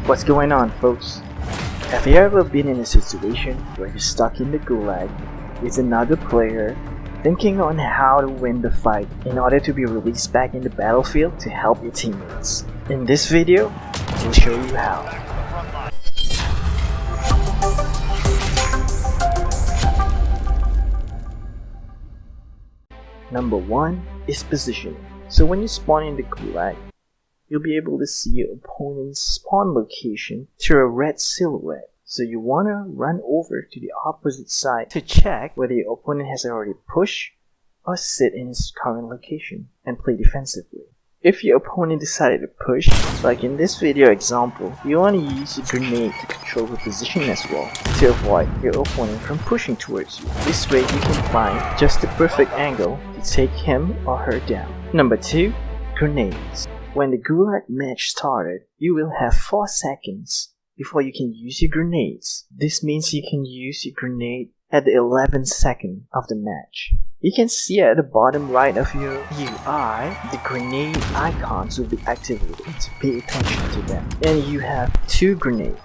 What's going on, folks? Have you ever been in a situation where you're stuck in the Gulag with another player thinking on how to win the fight in order to be released back in the battlefield to help your teammates? In this video, we'll show you how. Number 1 is positioning. So when you spawn in the Gulag, you'll be able to see your opponent's spawn location through a red silhouette. So you want to run over to the opposite side to check whether your opponent has already pushed or sit in his current location and play defensively. If your opponent decided to push, like in this video example, you want to use your grenade to control the position as well to avoid your opponent from pushing towards you. This way you can find just the perfect angle to take him or her down. Number 2, grenades. When the Gulag match started, you will have 4 seconds before you can use your grenades. This means you can use your grenade at the 11th second of the match. You can see at the bottom right of your UI, the grenade icons will be activated, so pay attention to them. And you have 2 grenades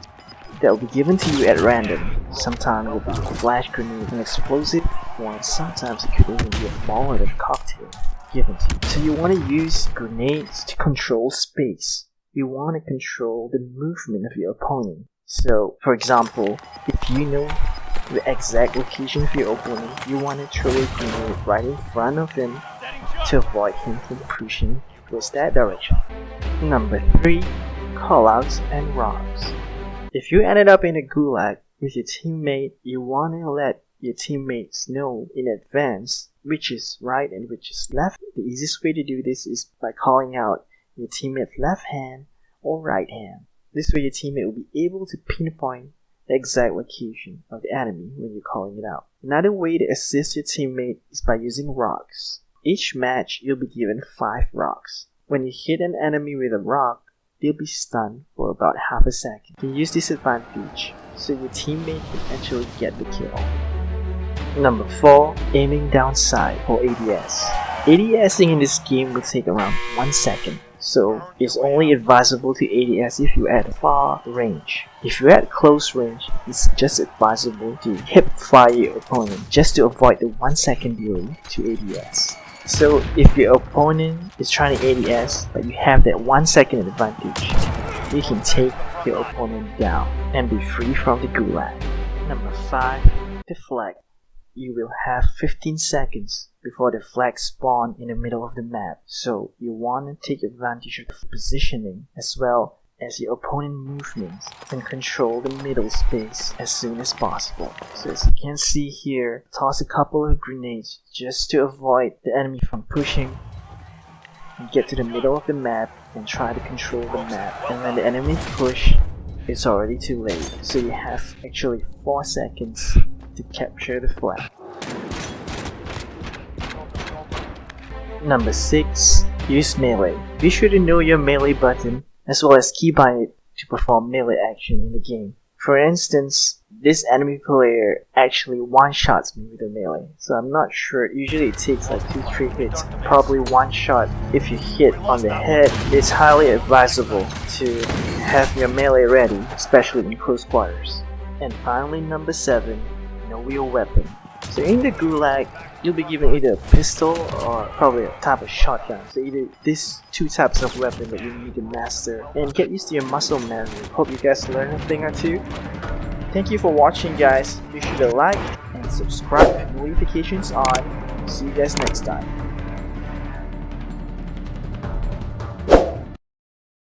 that will be given to you at random. Sometimes it will be a flash grenade, an explosive one, sometimes it could even be a Molotov cocktail given to you. So you want to use grenades to control space. You want to control the movement of your opponent. So, for example, if you know the exact location of your opponent, you want to throw a grenade right in front of him to avoid him from pushing towards that direction. Number 3, Callouts and Rocks. If you ended up in a Gulag with your teammate, you want to let your teammates know in advance which is right and which is left. The easiest way to do this is by calling out your teammate's left hand or right hand. This way your teammate will be able to pinpoint the exact location of the enemy when you're calling it out. Another way to assist your teammate is by using rocks. Each match you'll be given 5 rocks. When you hit an enemy with a rock, they'll be stunned for about half a second. You can use this advantage so your teammate can actually get the kill. Number 4, aiming downside or ADS. ADSing in this game will take around 1 second. So it's only advisable to ADS if you're at far range. If you're at close range, it's just advisable to hip fire your opponent just to avoid the 1 second delay to ADS. So if your opponent is trying to ADS but you have that 1 second advantage, you can take your opponent down and be free from the Gulag. Number 5, Deflect. You will have 15 seconds before the flag spawn in the middle of the map, so you want to take advantage of the positioning as well as your opponent movements and control the middle space as soon as possible. So as you can see here, toss a couple of grenades just to avoid the enemy from pushing and get to the middle of the map and try to control the map. And when the enemy push, it's already too late, so you have actually 4 seconds to capture the flag. Number 6, use melee. Be sure to know your melee button as well as keybind it to perform melee action in the game. For instance, this enemy player actually one-shots me with a melee, so I'm not sure. Usually it takes like 2-3 hits, probably 1 shot. If you hit on the head, it's highly advisable to have your melee ready, especially in close quarters. And finally, number 7, know your weapon. So in the Gulag, you'll be given either a pistol or probably a type of shotgun. So either these 2 types of weapon that you need to master and get used to your muscle memory. Hope you guys learned a thing or two. Thank you for watching, guys. Be sure to like and subscribe with notifications on. See you guys next time.